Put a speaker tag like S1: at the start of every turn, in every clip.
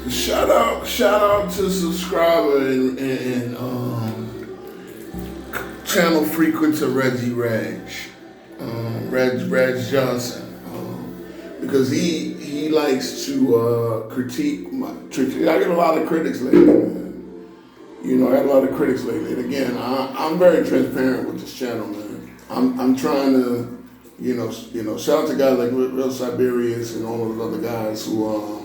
S1: Shout out to subscriber and channel frequenter Reggie Reg Johnson, because he likes to critique my. I get a lot of critics lately, man. You know, I got a lot of critics lately. And again, I'm very transparent with this channel, man. I'm trying to, shout out to guys like Real Siberius and all those other guys who,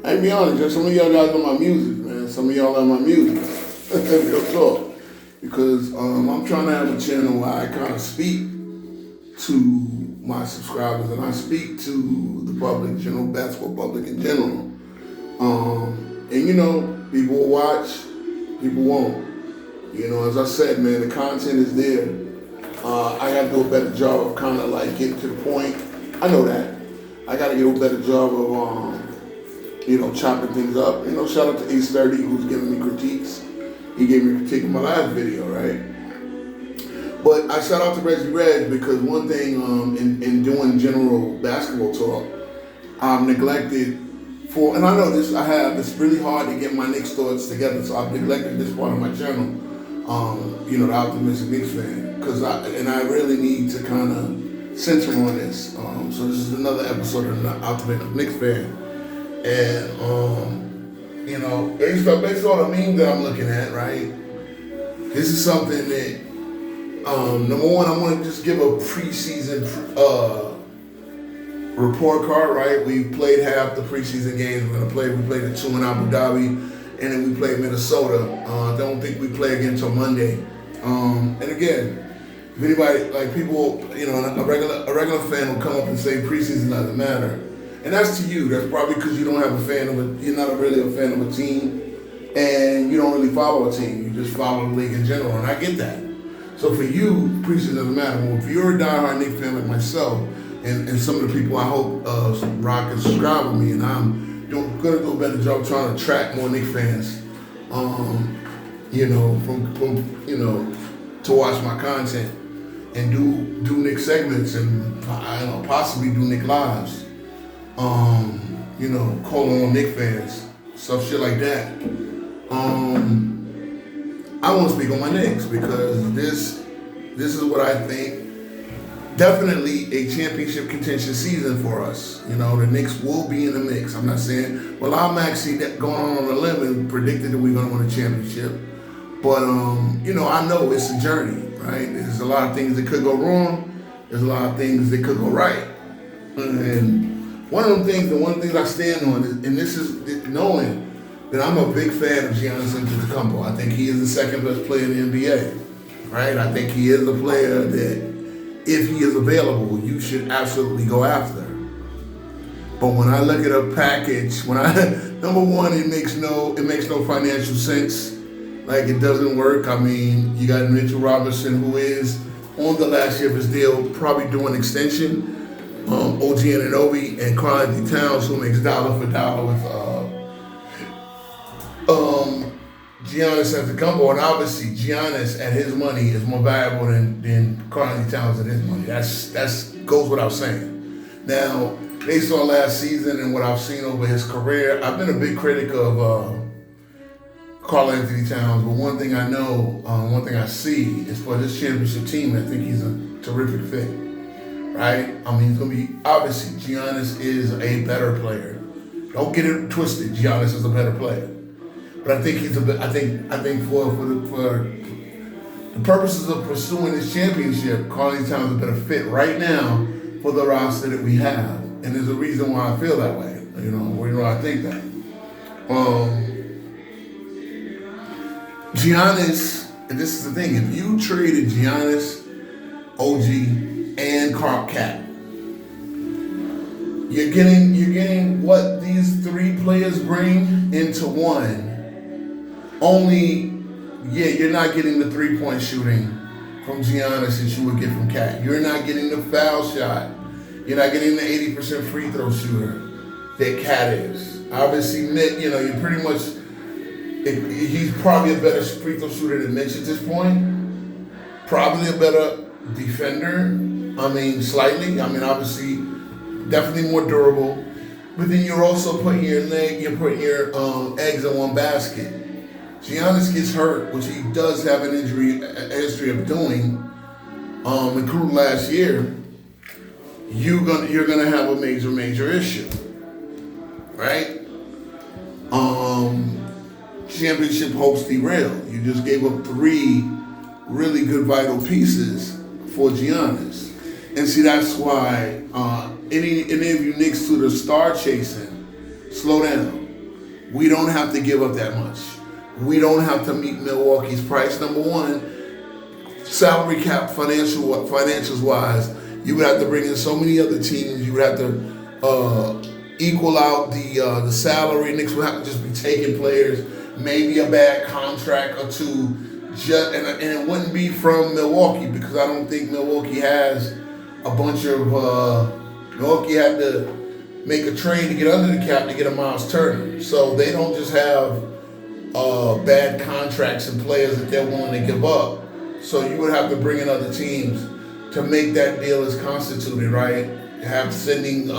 S1: I be honest, some of y'all guys know my music, man. Some of y'all like my music. Real talk. Because I'm trying to have a channel where I kind of speak to my subscribers and I speak to the public, basketball public in general. And people will watch, people won't. As I said, man, the content is there. I got to do a better job of kind of like getting to the point. I know that. I got to do a better job of, chopping things up. Shout out to Ace 30 who's giving me critiques. He gave me a critique in my last video, right? But I shout out to Reggie Reg because one thing in doing general basketball talk, I've neglected and I know this, it's really hard to get my Knicks thoughts together, so I've neglected this part of my channel, the Optimistic Knicks fan, because I really need to kind of center on this. So this is another episode of the Optimistic Knicks fan. And, based on the meme that I'm looking at, right, this is something that, number one, I want to just give a preseason report card, right? We played half the preseason games. We played the 2 in Abu Dhabi, and then we played Minnesota. Don't think we play again until Monday. And again, if anybody, like people, a regular fan will come up and say preseason doesn't matter. And that's to you. That's probably because you don't have you're not really a fan of a team, and you don't really follow a team. You just follow the league in general, and I get that. So for you, preseason doesn't matter. Well, if you're a diehard Knicks fan like myself, and some of the people I hope rock and subscribe with me, and I'm gonna do a better job trying to attract more Knicks fans, to watch my content and do Knicks segments and possibly do Knicks lives. Calling on Knicks fans, shit like that. I want to speak on my Knicks because this is what I think. Definitely a championship contention season for us. The Knicks will be in the mix. I'm not saying, well, I'm actually going on a limb and predicted that we're going to win a championship. But, I know it's a journey, right? There's a lot of things that could go wrong. There's a lot of things that could go right. And one of the things I stand on, and this is knowing that I'm a big fan of Giannis Antetokounmpo. I think he is the second best player in the NBA, right? I think he is a player that, if he is available, you should absolutely go after. But when I look at a package, number one, it makes no financial sense. Like, it doesn't work. I mean, you got Mitchell Robinson, who is on the last year of his deal, probably doing extension. OG Anunoby and Karl-Anthony Towns, who makes dollar for dollar with Giannis Antetokounmpo, and obviously Giannis at his money is more valuable than Karl-Anthony Towns at his money. That's goes without saying. Now, based on last season and what I've seen over his career, I've been a big critic of Karl-Anthony Towns, but one thing I know, one thing I see is for this championship team, I think he's a terrific fit, right? I mean, he's gonna be, obviously, Giannis is a better player. Don't get it twisted, Giannis is a better player. But I think I think for the purposes of pursuing this championship, Karl-Anthony Towns is a better fit right now for the roster that we have. And there's a reason why I feel that way. I think that. Giannis, and this is the thing, if you traded Giannis, OG, and Cat, you're getting what these three players bring into one. You're not getting the 3-point shooting from Giannis that you would get from Cat. You're not getting the foul shot. You're not getting the 80% free throw shooter that Cat is. Obviously, you're pretty much, he's probably a better free throw shooter than Mitch at this point. Probably a better defender. Slightly. Obviously, definitely more durable. but then you're also putting your eggs in one basket. Giannis gets hurt, which he does have a history of doing, including last year. You're gonna have a major issue, right? Championship hopes derail. You just gave up 3 really good vital pieces for Giannis, and see that's why any of you Knicks to the star chasing, slow down. We don't have to give up that much. We don't have to meet Milwaukee's price. Number one, salary cap, financials wise, you would have to bring in so many other teams. You would have to equal out the salary. Knicks would have to just be taking players, maybe a bad contract or two, and it wouldn't be from Milwaukee because I don't think Milwaukee has a bunch of. Milwaukee had to make a trade to get under the cap to get a Miles Turner, so they don't just have bad contracts and players that they're willing to give up. So you would have to bring in other teams to make that deal as constituted, right? Have sending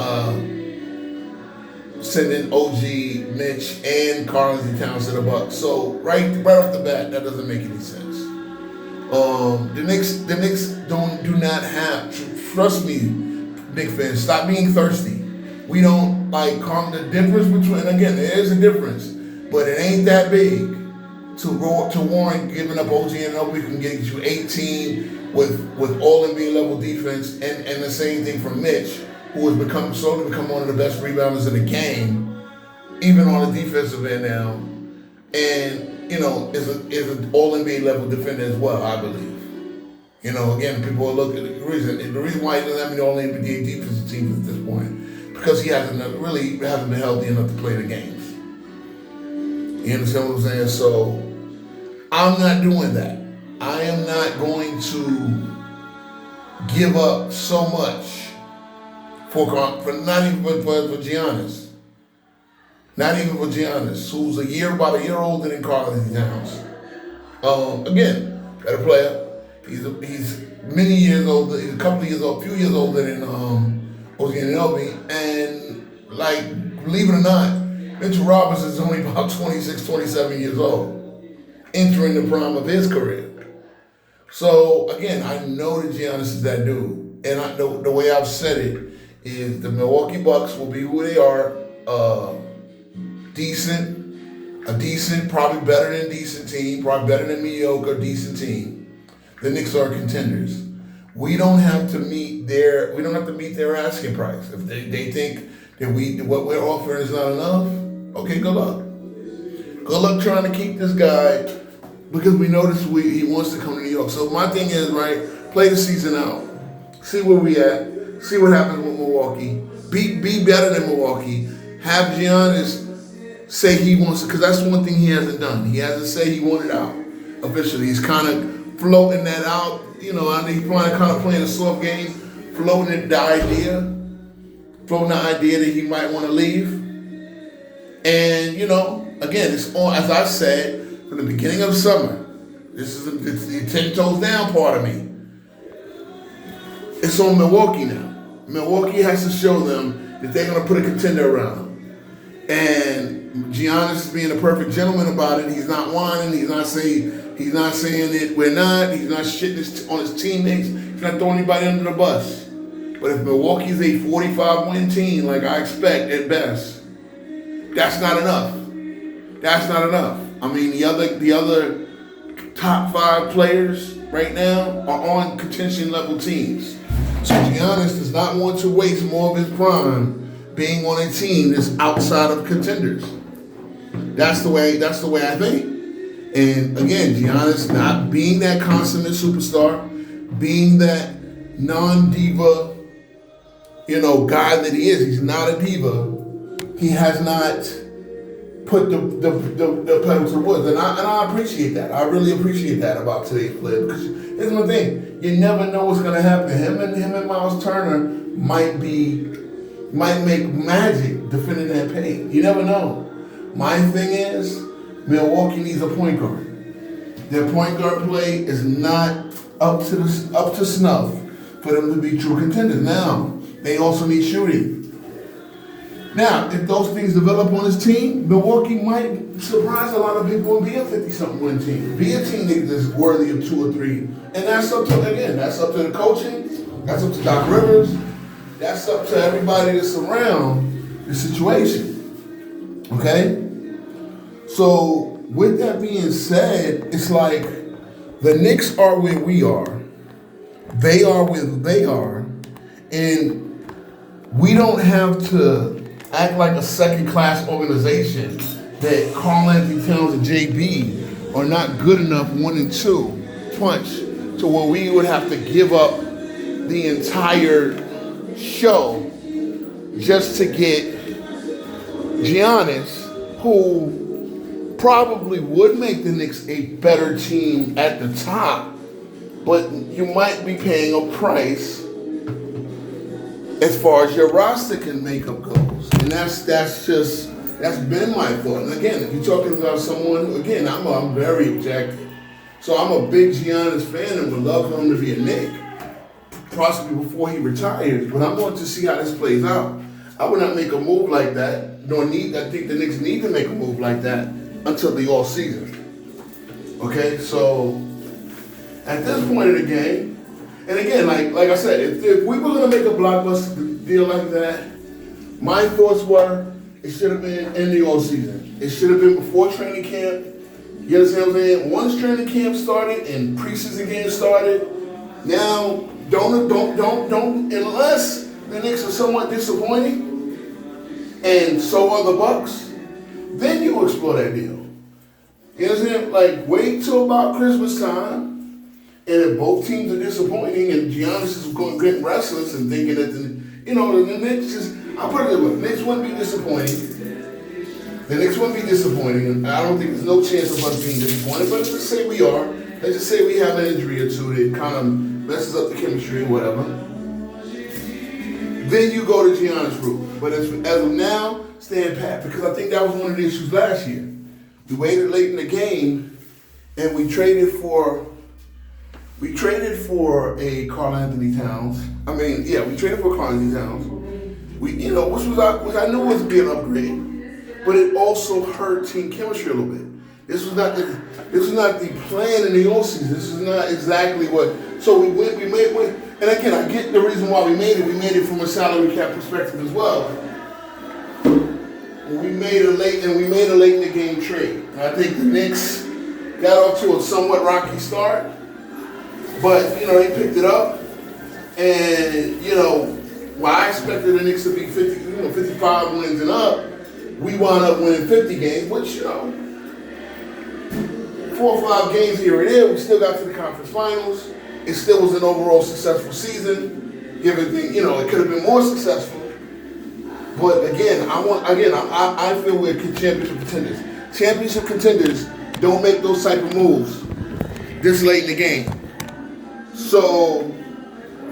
S1: OG, Mitch, and Karl-Anthony Towns to the Bucks. So right off the bat, that doesn't make any sense. The Knicks do not have. Trust me, Knicks fans, stop being thirsty. We don't the difference between. And again, there is a difference, but it ain't that big to warrant giving up OG and we can get you 18 with all NBA level defense, and the same thing from Mitch, who has slowly become one of the best rebounders in the game, even on the defensive end now, and is an all NBA level defender as well, I believe. Again, people are looking at the reason why he doesn't have any all NBA defensive teams at this point, because he hasn't been healthy enough to play the games. You understand what I'm saying? So I'm not doing that. I am not going to give up so much for not even for Giannis. Not even for Giannis, who's about a year older than Karl-Anthony Towns. Again, better player. He's many years older. He's a few years older than OG Anunoby. And believe it or not, Mitchell Robinson is only about 26, 27 years old, entering the prime of his career. So again, I know that Giannis is that dude, and the way I've said it is the Milwaukee Bucks will be who they are, decent, probably better than decent team, probably better than mediocre, decent team. The Knicks are contenders. We don't have to meet their asking price. If they think that what we're offering is not enough, okay, good luck. Good luck trying to keep this guy, because we notice he wants to come to New York. So my thing is, right, play the season out. See where we at. See what happens with Milwaukee. Be better than Milwaukee. Have Giannis say he wants to, because that's one thing he hasn't done. He hasn't said he wanted out officially. He's kind of floating that out. He's kind of playing a soft game, floating the idea that he might want to leave. And, again, it's on, as I said, from the beginning of the summer. It's the 10 toes down part of me. It's on Milwaukee now. Milwaukee has to show them that they're going to put a contender around them. And Giannis is being a perfect gentleman about it. He's not whining. He's not saying that we're not. He's not shitting on his teammates. He's not throwing anybody under the bus. But if Milwaukee's a 45-win team, like I expect at best, that's not enough. That's not enough. I mean, the other top 5 players right now are on contention level teams. So Giannis does not want to waste more of his prime being on a team that's outside of contenders. That's the way I think. And again, Giannis not being that consummate superstar, being that non-diva, guy that he is. He's not a diva. He has not put the pedal to the woods, and I appreciate that. I really appreciate that about today's player, because here's one thing: you never know what's gonna happen. Him and Miles Turner might make magic defending that paint. You never know. My thing is, Milwaukee needs a point guard. Their point guard play is not up to snuff for them to be true contenders. Now, they also need shooting. Now, if those things develop on his team, Milwaukee might surprise a lot of people and be a 50-something win team. Be a team that is worthy of 2 or 3. And that's up to, again, that's up to the coaching, that's up to Doc Rivers, that's up to everybody that's around the situation. Okay? So, with that being said, it's like the Knicks are where we are. They are where they are. And we don't have to act like a second-class organization that Karl Anthony Towns and JB are not good enough 1 and 2 punch to where we would have to give up the entire show just to get Giannis, who probably would make the Knicks a better team at the top, but you might be paying a price as far as your roster can makeup goes. And that's been my thought. And again, if you're talking about someone who, again, I'm very objective. So I'm a big Giannis fan and would love for him to be a Knick, possibly before he retires. But I'm going to see how this plays out. I would not make a move like that, I think the Knicks need to make a move like that until the off season. Okay, so at this point of the game, and again, like I said, if we were going to make a blockbuster deal like that, my thoughts were it should have been in the off season. It should have been before training camp. You understand what I'm saying? Once training camp started and preseason games started, now don't unless the Knicks are somewhat disappointing, and so are the Bucks, then you explore that deal. You understand? Like, wait till about Christmas time. And if both teams are disappointing and Giannis is going getting restless and thinking that the Knicks just, I'll put it this way, the Knicks wouldn't be disappointing. The Knicks wouldn't be disappointing. And I don't think there's no chance of us being disappointed, but let's just say we are. Let's just say we have an injury or two that kind of messes up the chemistry or whatever. Then you go to Giannis' route. But as of now, stand pat, because I think that was one of the issues last year. We waited late in the game and we traded for a Karl Anthony Towns. We traded for Karl Anthony Towns. Which I knew was being an upgrade, but it also hurt team chemistry a little bit. This was not the plan in the offseason. This is not exactly what. So we made. And again, I get the reason why we made it. We made it from a salary cap perspective as well. We made a late in the game trade. And I think the Knicks got off to a somewhat rocky start. But, they picked it up, and, while I expected the Knicks to be 55 wins and up, we wound up winning 50 games, which, 4 or 5 games here and there, we still got to the conference finals. It still was an overall successful season, it could have been more successful. But again, I feel we're championship contenders. Championship contenders don't make those type of moves this late in the game. So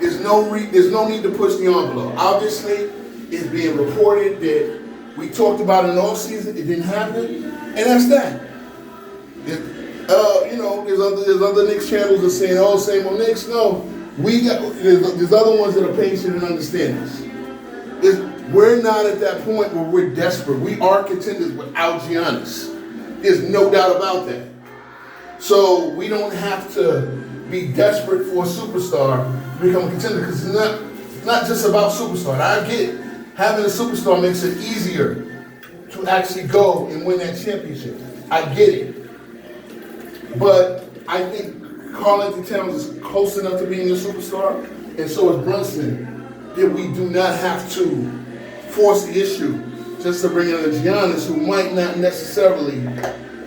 S1: there's no need to push the envelope. Obviously, it's being reported that we talked about it in the offseason. It didn't happen, and that's that. There's other Knicks channels that are saying, "Oh, same old Knicks." No, there's other ones that are patient and understand this. We're not at that point where we're desperate. We are contenders without Giannis. There's no doubt about that. So we don't have to be desperate for a superstar to become a contender, because it's not just about superstar. I get having a superstar makes it easier to actually go and win that championship. I get it. But I think Karl Anthony Towns is close enough to being a superstar, and so is Brunson, that we do not have to force the issue just to bring in a Giannis who might not necessarily,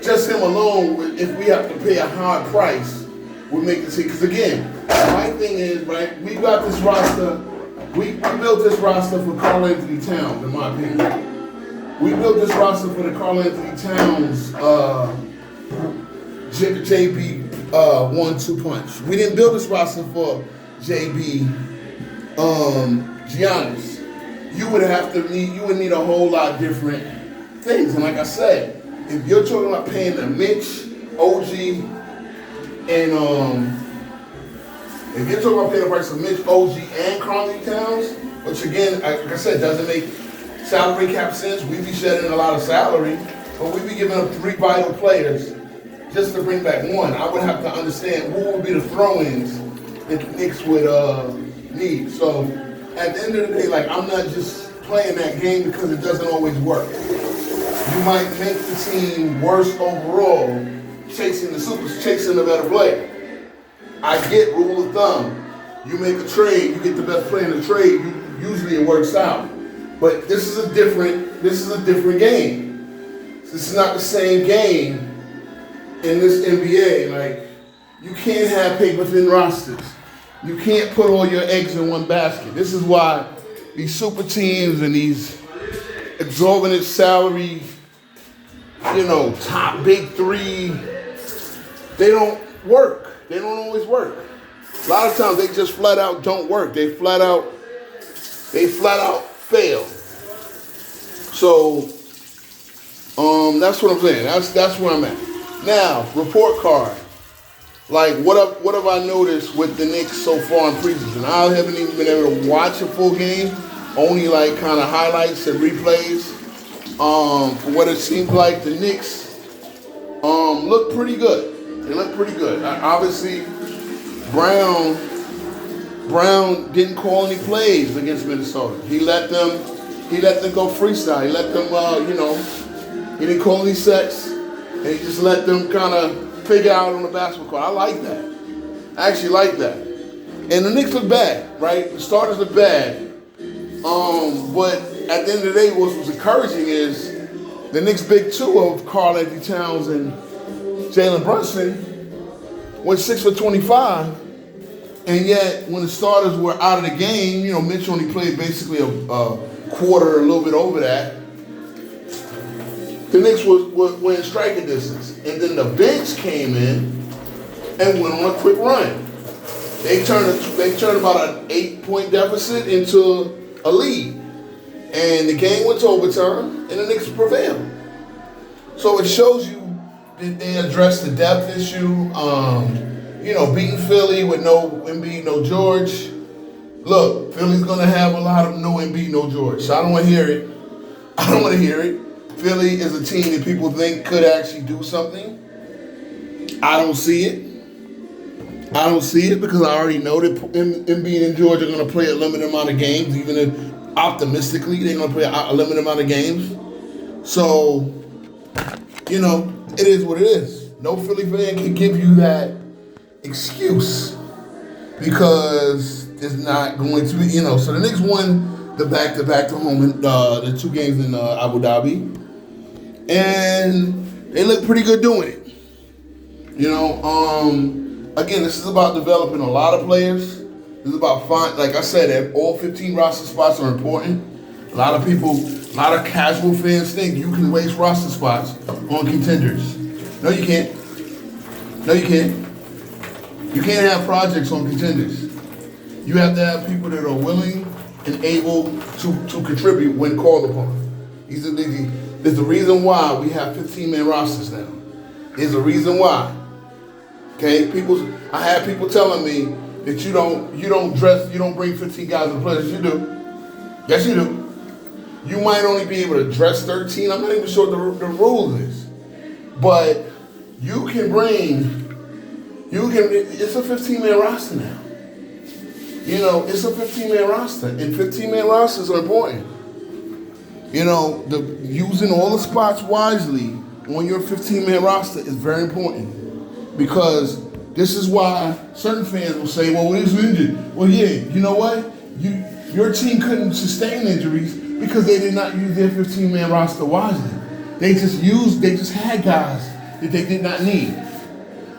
S1: just him alone, if we have to pay a high price, will make the team. Because again, my thing is, right, we got this roster, we built this roster for Karl Anthony Towns, in my opinion. We built this roster for the Karl Anthony Towns JB 1-2 punch. We didn't build this roster for JB Giannis. You would need a whole lot different things. And like I said, if you're talking about paying the Mitch, OG, and if you're talking about paying the price of Mitch, OG, and Karl Anthony Towns, which again, like I said, doesn't make salary cap sense, we be shedding a lot of salary, but we be giving up 3 vital players just to bring back one. I would have to understand who would be the throw-ins that the Knicks would need. So at the end of the day, like, I'm not just playing that game because it doesn't always work. You might make the team worse overall, chasing the better player. I get rule of thumb. You make a trade, you get the best player in the trade. Usually it works out. But this is a different game. This is not the same game in this NBA. Like, you can't have paper thin rosters. You can't put all your eggs in one basket. This is why these super teams and these exorbitant salary, top big 3, they don't work. They don't always work. A lot of times they just flat out don't work. They flat out fail. So that's what I'm saying. That's where I'm at. Now, report card. Like, what have I noticed with the Knicks so far in preseason? I haven't even been able to watch a full game. Only like kind of highlights and replays. For what it seems like, the Knicks look pretty good. They look pretty good. Obviously, Brown didn't call any plays against Minnesota. He let them go freestyle. He let them, he didn't call any sets, and he just let them kind of figure out on the basketball court. I like that. I actually like that. And the Knicks look bad, right? The starters look bad. But at the end of the day, what was encouraging is the Knicks' big 2 of Karl-Anthony Towns and Jalen Brunson went 6 for 25. And yet, when the starters were out of the game, Mitch only played basically a quarter, a little bit over that. The Knicks were in striking distance. And then the bench came in and went on a quick run. They turned about an 8-point deficit into a lead. And the game went to overtime, and the Knicks prevailed. So it shows you that they addressed the depth issue. Beating Philly with no Embiid, no George. Look, Philly's going to have a lot of no Embiid, no George. So I don't want to hear it. Philly is a team that people think could actually do something. I don't see it. Because I already know that Embiid and George are going to play a limited amount of games, even if optimistically they're going to play a limited amount of games. So, it is what it is. No Philly fan can give you that excuse because it's not going to be, So the Knicks won the back-to-back to home in the 2 games in Abu Dhabi, and they look pretty good doing it. Again, this is about developing a lot of players. This is about like I said, all 15 roster spots are important. A lot of casual fans think you can waste roster spots on contenders. No, you can't. You can't have projects on contenders. You have to have people that are willing and able to contribute when called upon. There's a reason why we have 15-man rosters now. There's a reason why. Okay, I have people telling me that you don't bring 15 guys to play. Yes, you do. Yes, you do. You might only be able to dress 13. I'm not even sure what the rule is. But it's a 15-man roster now. It's a 15-man roster. And 15-man rosters are important. Using all the spots wisely on your 15-man roster is very important. Because this is why certain fans will say, well, he's injured. Well, yeah, you know what? Your team couldn't sustain injuries because they did not use their 15-man roster wisely. They just had guys that they did not need.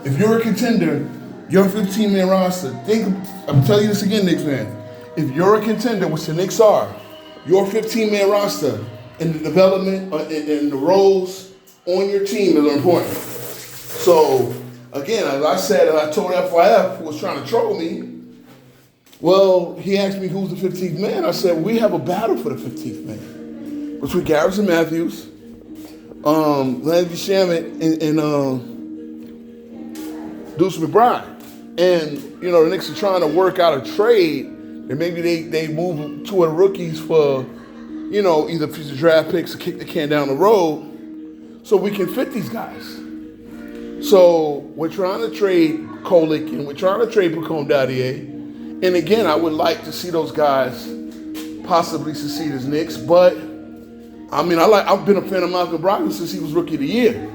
S1: If you're a contender, your 15-man roster, I'm telling you this again, Knicks fans. If you're a contender, which the Knicks are, your 15-man roster and the development and the roles on your team is important. So, again, as I said, and I told FYF, who was trying to troll me, well, he asked me who's the 15th man. I said, we have a battle for the 15th man between Garrison Matthews, Landry Shamet, and Deuce McBride. And, the Knicks are trying to work out a trade, and maybe they move two of the rookies for either future draft picks or kick the can down the road so we can fit these guys. So we're trying to trade Kolick and we're trying to trade Pacome Dadier. And again, I would like to see those guys possibly succeed as Knicks, but I've been a fan of Malcolm Brogdon since he was Rookie of the Year.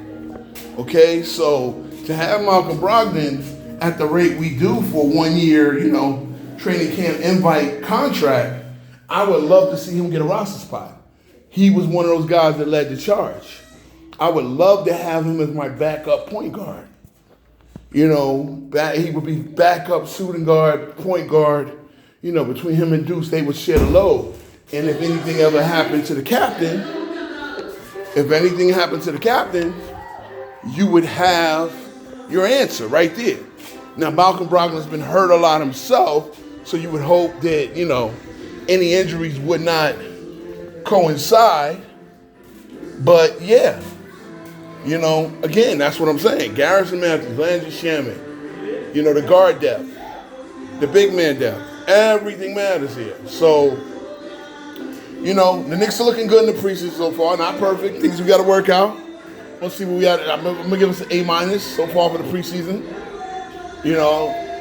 S1: Okay, so to have Malcolm Brogdon at the rate we do for 1 year, training camp invite contract, I would love to see him get a roster spot. He was one of those guys that led the charge. I would love to have him as my backup point guard. He would be backup shooting guard, point guard. Between him and Deuce, they would share the load. And if anything ever happened to the captain, you would have your answer right there. Now, Malcolm Brogdon's been hurt a lot himself, so you would hope that, any injuries would not coincide. But, yeah, again, that's what I'm saying. Garrison Matthews, Landry Shaman, the guard depth, the big man depth, everything matters here. So, the Knicks are looking good in the preseason so far. Not perfect. Things we got to work out. Let's see what we got. I'm going to give us an A- so far for the preseason.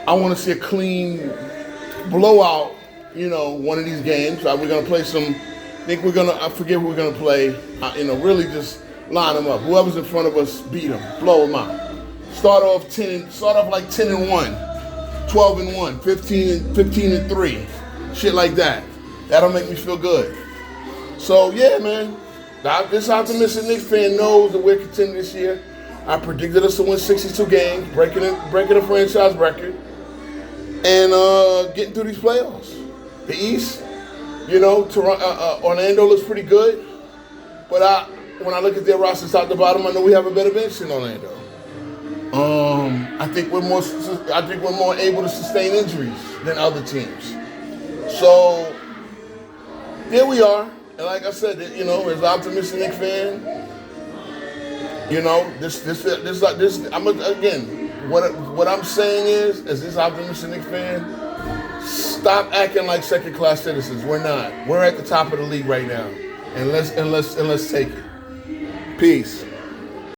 S1: I want to see a clean blowout, one of these games. We're going to play I forget who we're going to play. Really just line them up. Whoever's in front of us, beat them. Blow them out. Start off like 10-1, 12-1, 15-3. Shit like that. That'll make me feel good. So, yeah, man, this optimistic Knicks fan knows that we're contending this year. I predicted us to win 62 games, breaking a franchise record, and getting through these playoffs. The East, Orlando looks pretty good, but when I look at their roster top to bottom, I know we have a better bench than Orlando. I think we're more able to sustain injuries than other teams. So there we are. And like I said, as an optimistic Knicks fan, what I'm saying is, as this optimistic Knicks fan, stop acting like second-class citizens. We're not. We're at the top of the league right now, and let's take it. Peace.